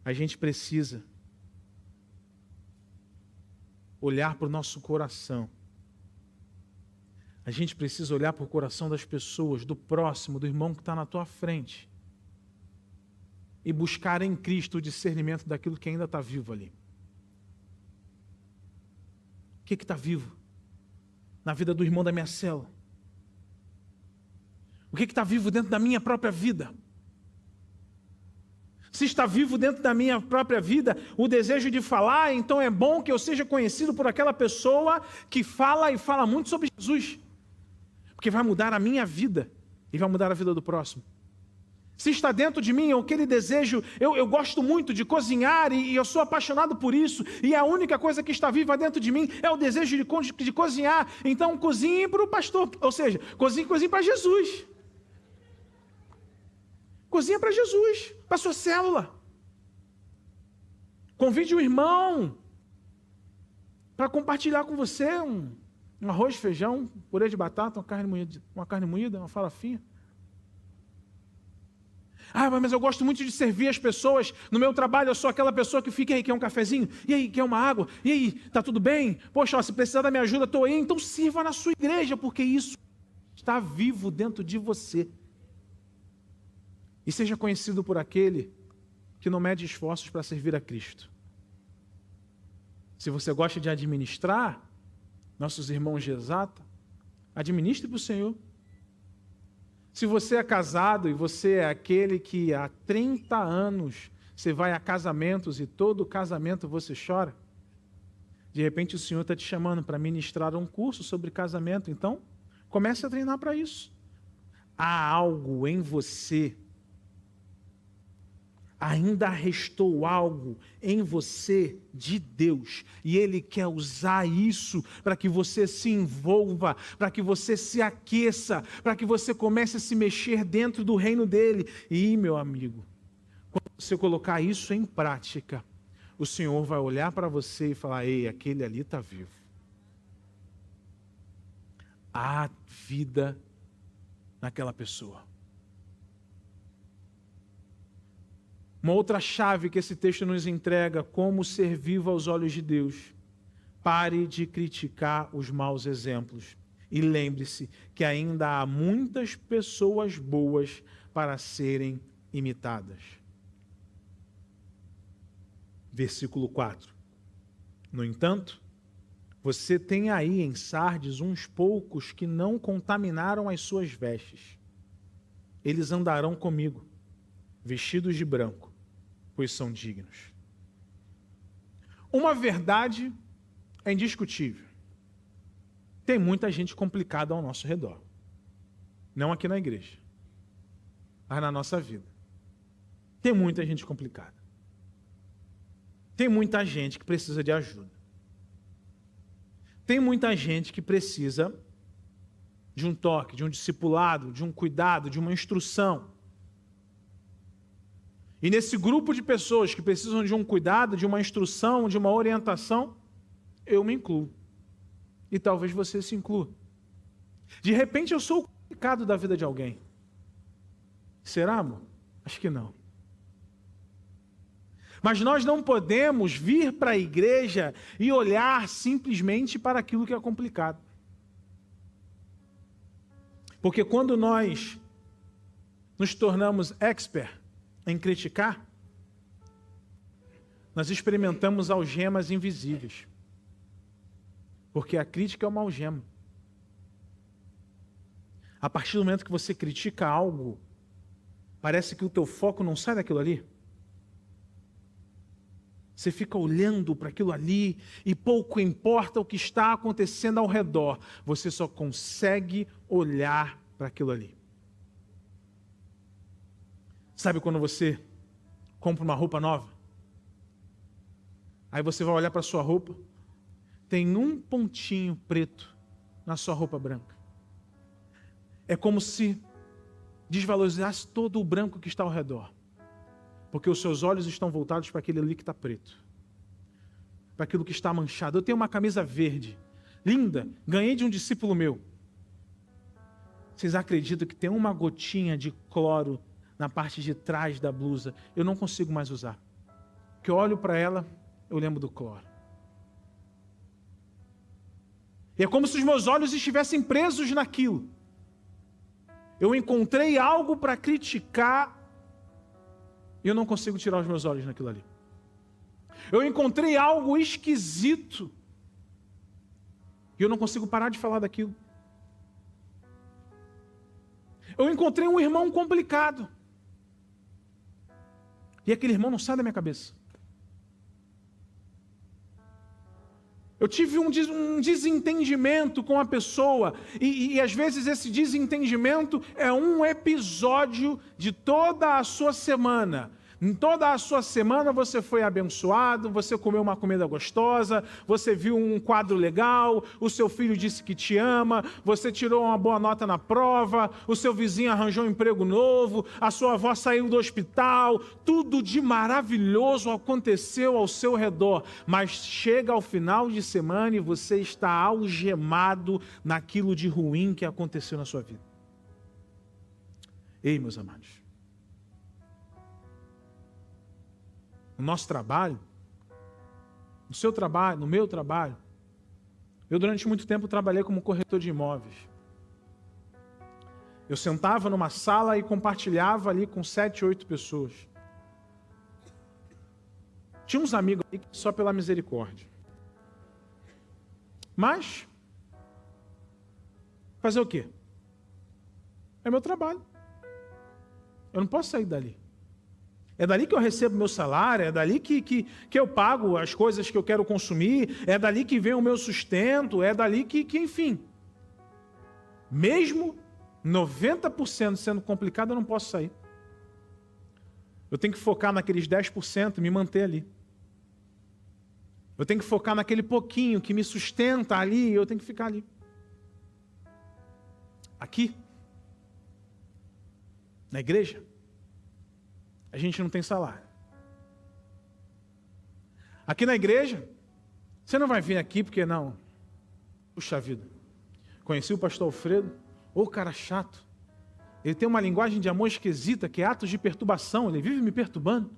A gente precisa olhar para o nosso coração. A gente precisa olhar para o coração das pessoas, do próximo, do irmão que está na tua frente. E buscar em Cristo o discernimento daquilo que ainda está vivo ali. O que está vivo na vida do irmão da minha cela? O que está vivo dentro da minha própria vida? Se está vivo dentro da minha própria vida o desejo de falar, então é bom que eu seja conhecido por aquela pessoa que fala e fala muito sobre Jesus. Porque vai mudar a minha vida e vai mudar a vida do próximo. Se está dentro de mim aquele desejo, eu gosto muito de cozinhar e eu sou apaixonado por isso, e a única coisa que está viva dentro de mim é o desejo de cozinhar, então cozinhe para o pastor, ou seja, cozinhe para Jesus. Cozinha para Jesus, para a sua célula. Convide o irmão para compartilhar com você um arroz, feijão, purê de batata, uma carne moída, uma farofinha. Ah, mas eu gosto muito de servir as pessoas. No meu trabalho eu sou aquela pessoa que fica, e aí, quer um cafezinho? E aí, quer uma água? E aí, tá tudo bem? Poxa, se precisar da minha ajuda, estou aí. Então sirva na sua igreja, porque isso está vivo dentro de você. E seja conhecido por aquele que não mede esforços para servir a Cristo. Se você gosta de administrar, nossos irmãos de exata, administre para o Senhor. Se você é casado e você é aquele que há 30 anos você vai a casamentos e todo casamento você chora, de repente o Senhor está te chamando para ministrar um curso sobre casamento, então comece a treinar para isso. Há algo em você, ainda restou algo em você de Deus, e Ele quer usar isso para que você se envolva, para que você se aqueça, para que você comece a se mexer dentro do reino dEle. E, meu amigo, quando você colocar isso em prática, o Senhor vai olhar para você e falar, ei, aquele ali está vivo. Há vida naquela pessoa. Uma outra chave que esse texto nos entrega, como ser vivo aos olhos de Deus. Pare de criticar os maus exemplos. E lembre-se que ainda há muitas pessoas boas para serem imitadas. Versículo 4. No entanto, você tem aí em Sardes uns poucos que não contaminaram as suas vestes. Eles andarão comigo, vestidos de branco, pois são dignos. Uma verdade é indiscutível. Tem muita gente complicada ao nosso redor. Não aqui na igreja, mas na nossa vida. Tem muita gente complicada. Tem muita gente que precisa de ajuda. Tem muita gente que precisa de um toque, de um discipulado, de um cuidado, de uma instrução. E nesse grupo de pessoas que precisam de um cuidado, de uma instrução, de uma orientação, eu me incluo. E talvez você se inclua. De repente eu sou o complicado da vida de alguém. Será, amor? Acho que não. Mas nós não podemos vir para a igreja e olhar simplesmente para aquilo que é complicado. Porque quando nós nos tornamos expert em criticar, nós experimentamos algemas invisíveis. Porque a crítica é uma algema. A partir do momento que você critica algo, parece que o teu foco não sai daquilo ali. Você fica olhando para aquilo ali e pouco importa o que está acontecendo ao redor. Você só consegue olhar para aquilo ali. Sabe quando você compra uma roupa nova? Aí você vai olhar para a sua roupa, tem um pontinho preto na sua roupa branca. É como se desvalorizasse todo o branco que está ao redor. Porque os seus olhos estão voltados para aquele ali que está preto. Para aquilo que está manchado. Eu tenho uma camisa verde, linda, ganhei de um discípulo meu. Vocês acreditam que tem uma gotinha de cloro na parte de trás da blusa? Eu não consigo mais usar. Porque eu olho para ela, eu lembro do cloro. E é como se os meus olhos estivessem presos naquilo. Eu encontrei algo para criticar e eu não consigo tirar os meus olhos naquilo ali. Eu encontrei algo esquisito e eu não consigo parar de falar daquilo. Eu encontrei um irmão complicado e aquele irmão não sai da minha cabeça. Eu tive um desentendimento com a pessoa e às vezes esse desentendimento é um episódio de toda a sua semana. Em toda a sua semana você foi abençoado, você comeu uma comida gostosa, você viu um quadro legal, o seu filho disse que te ama, você tirou uma boa nota na prova, o seu vizinho arranjou um emprego novo, a sua avó saiu do hospital, tudo de maravilhoso aconteceu ao seu redor, mas chega ao final de semana e você está algemado naquilo de ruim que aconteceu na sua vida. Ei, meus amados. No nosso trabalho, no seu trabalho, no meu trabalho, eu durante muito tempo trabalhei como corretor de imóveis. Eu sentava numa sala e compartilhava ali com 7, 8 pessoas. Tinha uns amigos ali que só pela misericórdia. Mas, fazer o quê? É meu trabalho. Eu não posso sair dali. É dali que eu recebo meu salário, é dali que eu pago as coisas que eu quero consumir, é dali que vem o meu sustento, é dali que enfim. Mesmo 90% sendo complicado, eu não posso sair. Eu tenho que focar naqueles 10% e me manter ali. Eu tenho que focar naquele pouquinho que me sustenta ali e eu tenho que ficar ali. Aqui, na igreja, a gente não tem salário. Aqui na igreja, você não vai vir aqui porque não. Puxa vida. Conheci o pastor Alfredo. Ô cara chato. Ele tem uma linguagem de amor esquisita, que é atos de perturbação. Ele vive me perturbando.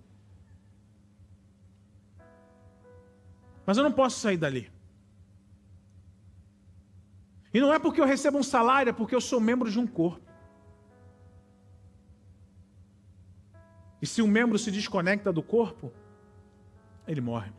Mas eu não posso sair dali. E não é porque eu recebo um salário, é porque eu sou membro de um corpo. E se um membro se desconecta do corpo, ele morre.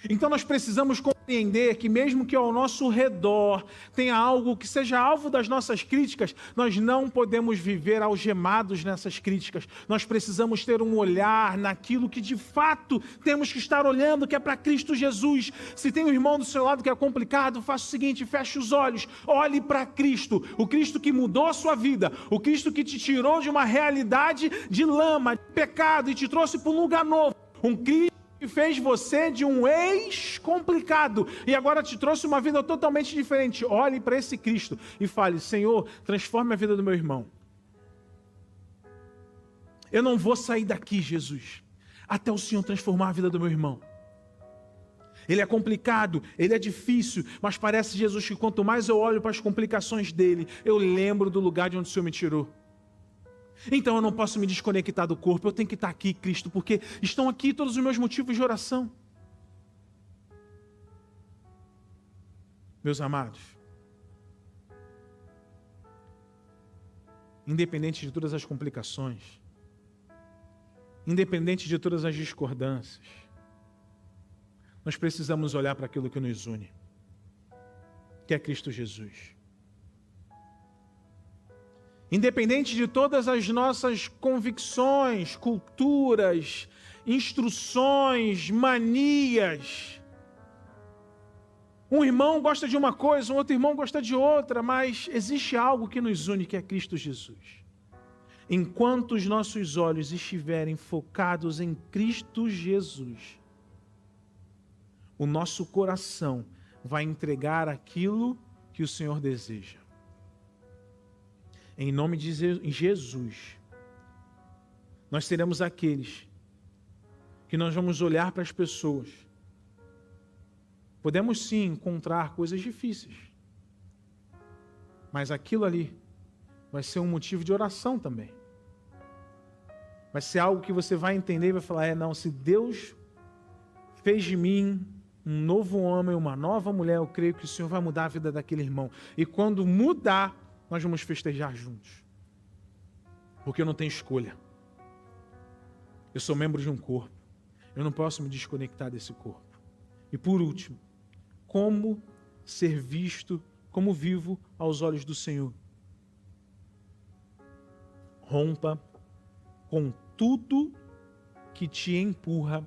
Então nós precisamos compreender que mesmo que ao nosso redor tenha algo que seja alvo das nossas críticas, nós não podemos viver algemados nessas críticas. Nós precisamos ter um olhar naquilo que de fato temos que estar olhando, que é para Cristo Jesus. Se tem um irmão do seu lado que é complicado, faça o seguinte, feche os olhos, olhe para Cristo, o Cristo que mudou a sua vida, o Cristo que te tirou de uma realidade de lama, de pecado e te trouxe para um lugar novo, um Cristo que fez você de um ex-complicado e agora te trouxe uma vida totalmente diferente. Olhe para esse Cristo e fale: Senhor, transforme a vida do meu irmão. Eu não vou sair daqui, Jesus, até o Senhor transformar a vida do meu irmão. Ele é complicado, ele é difícil, mas parece, Jesus, que quanto mais eu olho para as complicações dele, eu lembro do lugar de onde o Senhor me tirou. Então eu não posso me desconectar do corpo, eu tenho que estar aqui, Cristo, porque estão aqui todos os meus motivos de oração. Meus amados, independente de todas as complicações, independente de todas as discordâncias, nós precisamos olhar para aquilo que nos une, que é Cristo Jesus. Independente de todas as nossas convicções, culturas, instruções, manias. Um irmão gosta de uma coisa, um outro irmão gosta de outra, mas existe algo que nos une, que é Cristo Jesus. Enquanto os nossos olhos estiverem focados em Cristo Jesus, o nosso coração vai entregar aquilo que o Senhor deseja. Em nome de Jesus, nós seremos aqueles que nós vamos olhar para as pessoas. Podemos sim encontrar coisas difíceis, mas aquilo ali vai ser um motivo de oração também. Vai ser algo que você vai entender e vai falar: não, se Deus fez de mim um novo homem, uma nova mulher, eu creio que o Senhor vai mudar a vida daquele irmão. E quando mudar, nós vamos festejar juntos. Porque eu não tenho escolha. Eu sou membro de um corpo. Eu não posso me desconectar desse corpo. E por último, como ser visto como vivo aos olhos do Senhor? Rompa com tudo que te empurra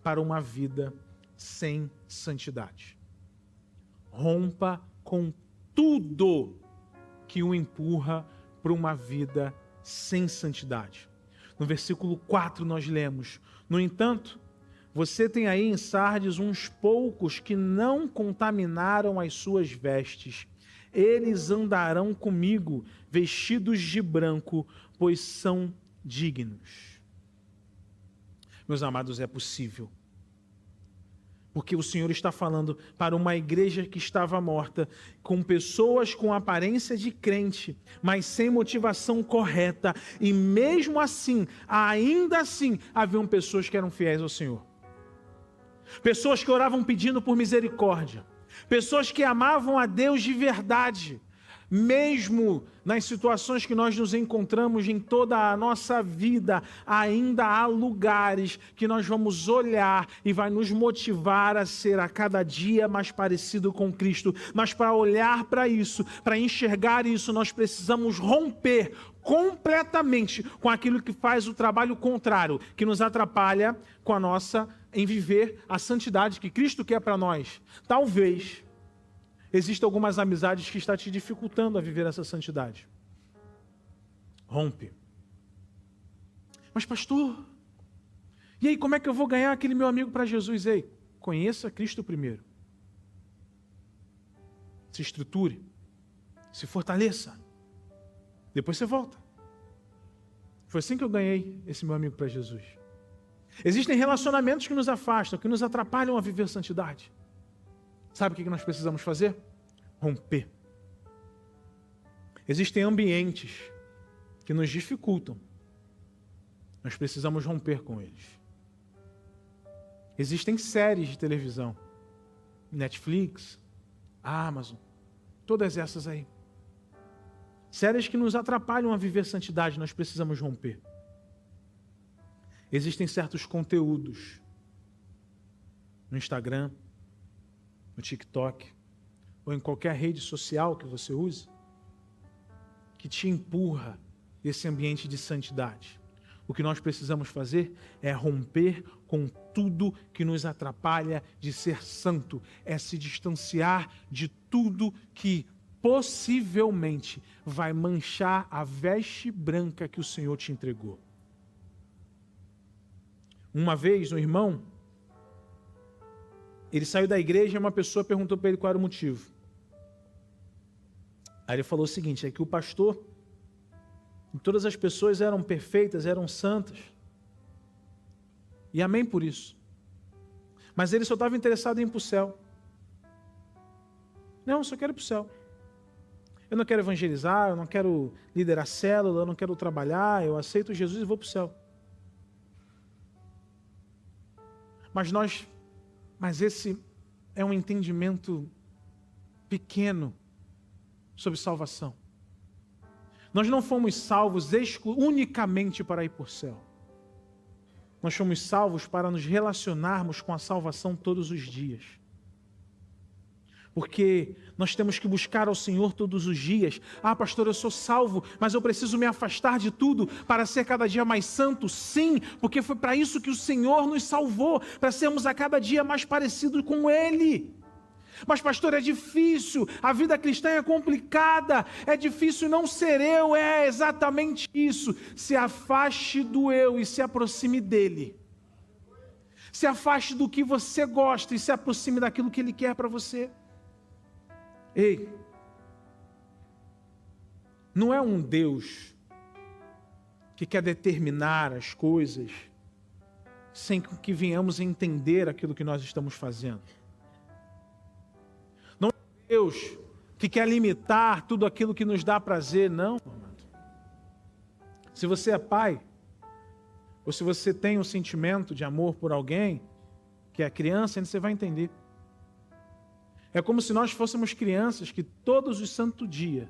para uma vida sem santidade. Rompa com tudo que o empurra para uma vida sem santidade. No versículo 4 nós lemos: no entanto, você tem aí em Sardes uns poucos que não contaminaram as suas vestes. Eles andarão comigo vestidos de branco, pois são dignos. Meus amados, é possível. Porque o Senhor está falando para uma igreja que estava morta, com pessoas com aparência de crente, mas sem motivação correta. E mesmo assim, ainda assim, haviam pessoas que eram fiéis ao Senhor. Pessoas que oravam pedindo por misericórdia. Pessoas que amavam a Deus de verdade. Mesmo nas situações que nós nos encontramos em toda a nossa vida, ainda há lugares que nós vamos olhar e vai nos motivar a ser a cada dia mais parecido com Cristo. Mas para olhar para isso, para enxergar isso, nós precisamos romper completamente com aquilo que faz o trabalho contrário, que nos atrapalha com a nossa em viver a santidade que Cristo quer para nós. Talvez existem algumas amizades que estão te dificultando a viver essa santidade. Rompe. Mas pastor, e aí como é que eu vou ganhar aquele meu amigo para Jesus? Ei, conheça Cristo primeiro. Se estruture. Se fortaleça. Depois você volta. Foi assim que eu ganhei esse meu amigo para Jesus. Existem relacionamentos que nos afastam, que nos atrapalham a viver santidade. Sabe o que nós precisamos fazer? Romper. Existem ambientes que nos dificultam. Nós precisamos romper com eles. Existem séries de televisão, Netflix, Amazon, todas essas aí. Séries que nos atrapalham a viver santidade, nós precisamos romper. Existem certos conteúdos no Instagram, no TikTok, ou em qualquer rede social que você use, que te empurra desse ambiente de santidade. O que nós precisamos fazer é romper com tudo que nos atrapalha de ser santo, é se distanciar de tudo que possivelmente vai manchar a veste branca que o Senhor te entregou. Uma vez, um irmão, ele saiu da igreja e uma pessoa perguntou para ele qual era o motivo. Aí ele falou o seguinte, é que o pastor, todas as pessoas eram perfeitas, eram santas. E amém por isso. Mas ele só estava interessado em ir para o céu. Não, eu só quero ir para o céu. Eu não quero evangelizar, eu não quero liderar célula, eu não quero trabalhar, eu aceito Jesus e vou para o céu. Mas esse é um entendimento pequeno sobre salvação. Nós não fomos salvos unicamente para ir para o céu. Nós fomos salvos para nos relacionarmos com a salvação todos os dias. Porque nós temos que buscar ao Senhor todos os dias. Ah, pastor, eu sou salvo, mas eu preciso me afastar de tudo para ser cada dia mais santo. Sim, porque foi para isso que o Senhor nos salvou, para sermos a cada dia mais parecidos com Ele. Mas pastor, é difícil, a vida cristã é complicada, é difícil não ser eu, é exatamente isso. Se afaste do eu e se aproxime dele. Se afaste do que você gosta e se aproxime daquilo que Ele quer para você. Ei, não é um Deus que quer determinar as coisas sem que venhamos a entender aquilo que nós estamos fazendo. Não é um Deus que quer limitar tudo aquilo que nos dá prazer, não. Se você é pai, ou se você tem um sentimento de amor por alguém, que é criança, você vai entender. É como se nós fôssemos crianças que todo santo dia,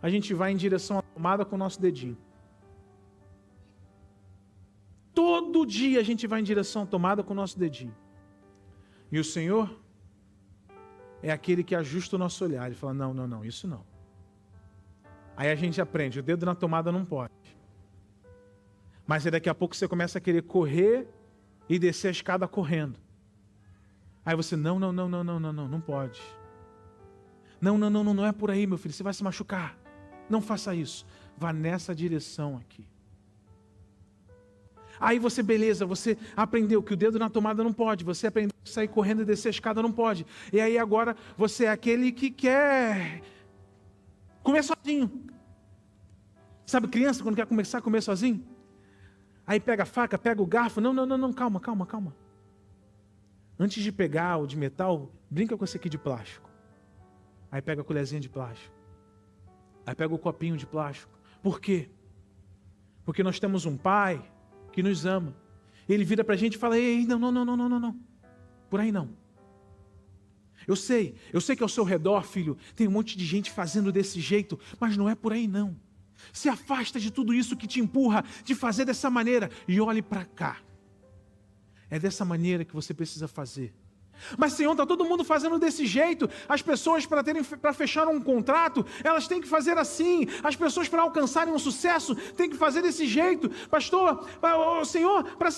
a gente vai em direção à tomada com o nosso dedinho. Todo dia a gente vai em direção à tomada com o nosso dedinho. E o Senhor é aquele que ajusta o nosso olhar. Ele fala, não, isso não. Aí a gente aprende, o dedo na tomada não pode. Mas aí daqui a pouco você começa a querer correr e descer a escada correndo. Aí você, não pode. Não é por aí, meu filho, você vai se machucar. Não faça isso. Vá nessa direção aqui. Aí você, beleza, você aprendeu que o dedo na tomada não pode. Você aprendeu que sair correndo e descer a escada não pode. E aí agora você é aquele que quer comer sozinho. Sabe criança quando quer começar a comer sozinho? Aí pega a faca, pega o garfo. Não, calma. Antes de pegar o de metal, brinca com esse aqui de plástico. Aí pega a colherzinha de plástico. Aí pega o copinho de plástico. Por quê? Porque nós temos um pai que nos ama. Ele vira pra gente e fala, ei, não. Por aí não. Eu sei que ao seu redor, filho, tem um monte de gente fazendo desse jeito, mas não é por aí não. Se afasta de tudo isso que te empurra de fazer dessa maneira e olhe para cá. É dessa maneira que você precisa fazer. Mas Senhor, está todo mundo fazendo desse jeito. As pessoas para fechar um contrato, elas têm que fazer assim. As pessoas para alcançarem um sucesso, têm que fazer desse jeito. Pastor, Senhor, para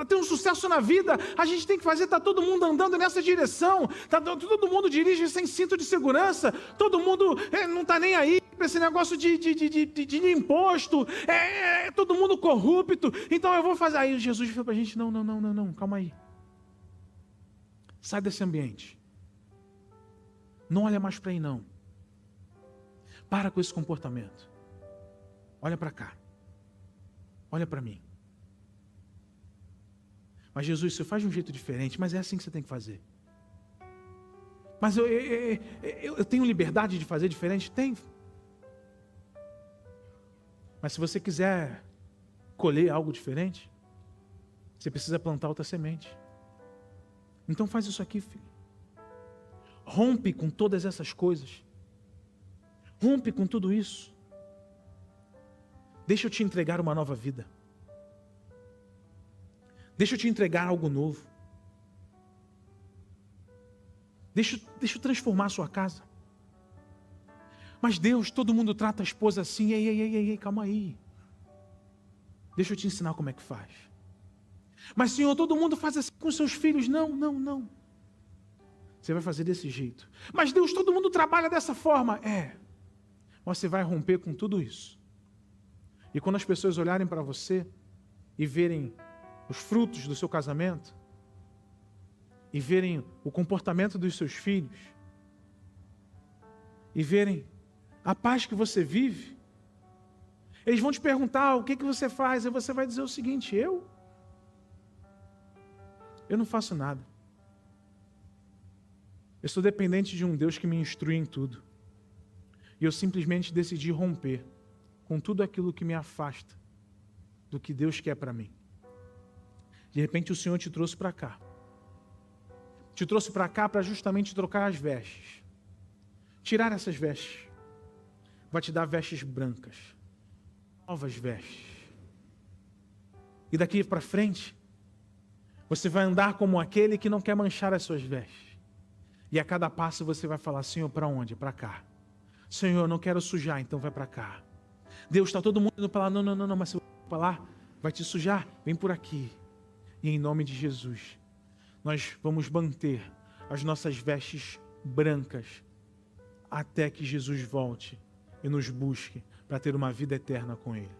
ter um sucesso na vida, a gente tem que fazer, está todo mundo andando nessa direção. Todo mundo dirige sem cinto de segurança. Todo mundo não está nem aí para esse negócio de imposto. Todo mundo corrupto. Então eu vou fazer. Aí Jesus falou para a gente, não, calma aí. Sai desse ambiente. Não olha mais para aí, não. Para com esse comportamento. Olha para cá. Olha para mim. Mas Jesus, você faz de um jeito diferente, mas é assim que você tem que fazer. Mas eu tenho liberdade de fazer diferente? Tem. Mas se você quiser colher algo diferente, você precisa plantar outra semente. Então faz isso aqui, filho. Rompe com todas essas coisas. Rompe com tudo isso. Deixa eu te entregar uma nova vida. Deixa eu te entregar algo novo. Deixa eu transformar a sua casa. Mas Deus, todo mundo trata a esposa assim. Ei, calma aí. Deixa eu te ensinar como é que faz. Mas Senhor, todo mundo faz assim com seus filhos. Não. Você vai fazer desse jeito. Mas Deus, todo mundo trabalha dessa forma. Você vai romper com tudo isso. E quando as pessoas olharem para você e verem os frutos do seu casamento, e verem o comportamento dos seus filhos, e verem a paz que você vive, eles vão te perguntar o que você faz, e você vai dizer o seguinte: eu não faço nada. Eu sou dependente de um Deus que me instrui em tudo. E eu simplesmente decidi romper com tudo aquilo que me afasta do que Deus quer para mim. De repente o Senhor te trouxe para cá. Te trouxe para cá para justamente trocar as vestes. Tirar essas vestes. Vai te dar vestes brancas. Novas vestes. E daqui para frente, você vai andar como aquele que não quer manchar as suas vestes. E a cada passo você vai falar: Senhor, para onde? Para cá. Senhor, eu não quero sujar, então vai para cá. Deus, está todo mundo indo para lá. Não, mas se eu for para lá, vai te sujar. Vem por aqui. E em nome de Jesus, nós vamos manter as nossas vestes brancas até que Jesus volte e nos busque para ter uma vida eterna com Ele.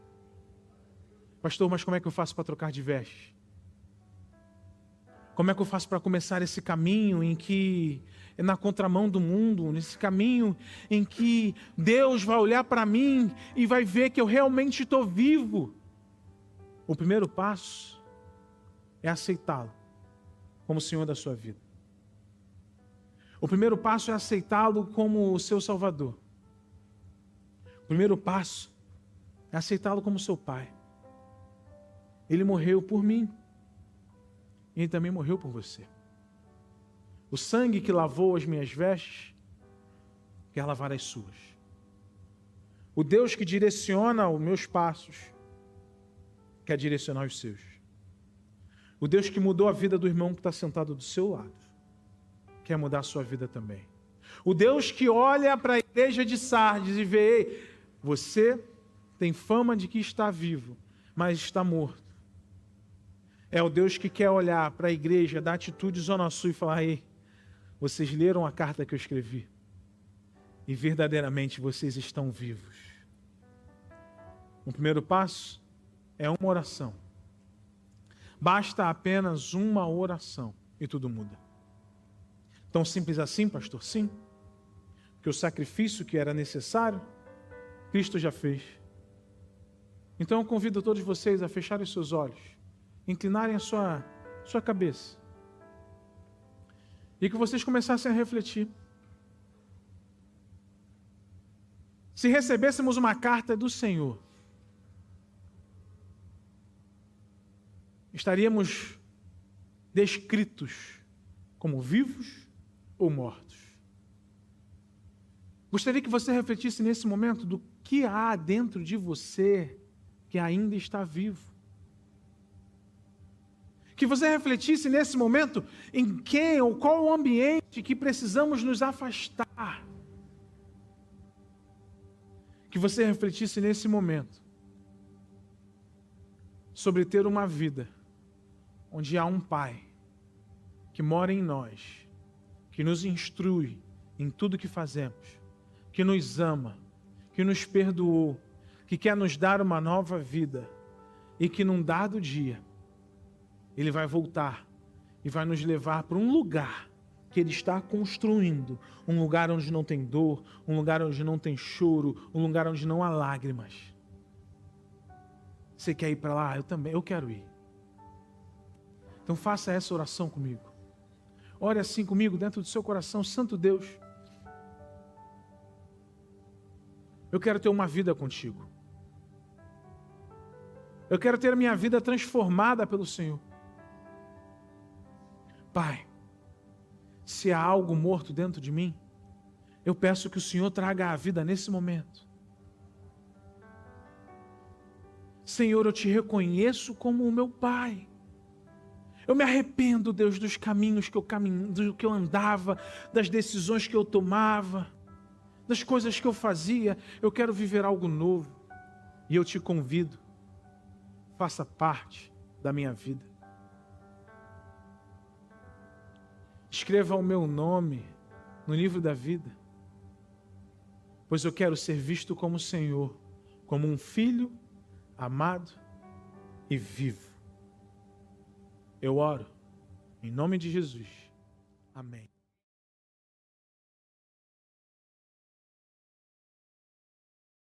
Pastor, mas como é que eu faço para trocar de vestes? Como é que eu faço para começar esse caminho em que é na contramão do mundo, nesse caminho em que Deus vai olhar para mim e vai ver que eu realmente estou vivo? O primeiro passo é aceitá-lo como o Senhor da sua vida. O primeiro passo é aceitá-lo como o seu Salvador. O primeiro passo é aceitá-lo como seu Pai. Ele morreu por mim. E Ele também morreu por você. O sangue que lavou as minhas vestes quer lavar as suas. O Deus que direciona os meus passos quer direcionar os seus. O Deus que mudou a vida do irmão que está sentado do seu lado quer mudar a sua vida também. O Deus que olha para a igreja de Sardes e vê: ei, você tem fama de que está vivo, mas está morto. É o Deus que quer olhar para a igreja da Atitude Zona Sul e falar: ei, vocês leram a carta que eu escrevi e verdadeiramente vocês estão vivos. O primeiro passo é uma oração. Basta apenas uma oração e tudo muda. Tão simples assim, pastor? Sim. Porque o sacrifício que era necessário, Cristo já fez. Então eu convido todos vocês a fecharem os seus olhos, inclinarem a sua cabeça. E que vocês começassem a refletir. Se recebêssemos uma carta do Senhor, estaríamos descritos como vivos ou mortos? Gostaria que você refletisse nesse momento do que há dentro de você que ainda está vivo. Que você refletisse nesse momento em quem ou qual o ambiente que precisamos nos afastar. Que você refletisse nesse momento sobre ter uma vida onde há um Pai que mora em nós, que nos instrui em tudo que fazemos, que nos ama, que nos perdoou, que quer nos dar uma nova vida e que num dado dia Ele vai voltar e vai nos levar para um lugar que Ele está construindo, um lugar onde não tem dor, um lugar onde não tem choro, um lugar onde não há lágrimas. Você quer ir para lá? Eu também, eu quero ir. Então faça essa oração comigo. Ore assim comigo dentro do seu coração: Santo Deus, eu quero ter uma vida contigo. Eu quero ter a minha vida transformada pelo Senhor. Pai, se há algo morto dentro de mim, eu peço que o Senhor traga a vida nesse momento. Senhor, eu te reconheço como o meu Pai. Eu me arrependo, Deus, dos caminhos do que eu andava, das decisões que eu tomava, das coisas que eu fazia. Eu quero viver algo novo. E eu te convido, faça parte da minha vida. Escreva o meu nome no livro da vida, pois eu quero ser visto como Senhor, como um filho amado e vivo. Eu oro em nome de Jesus. Amém.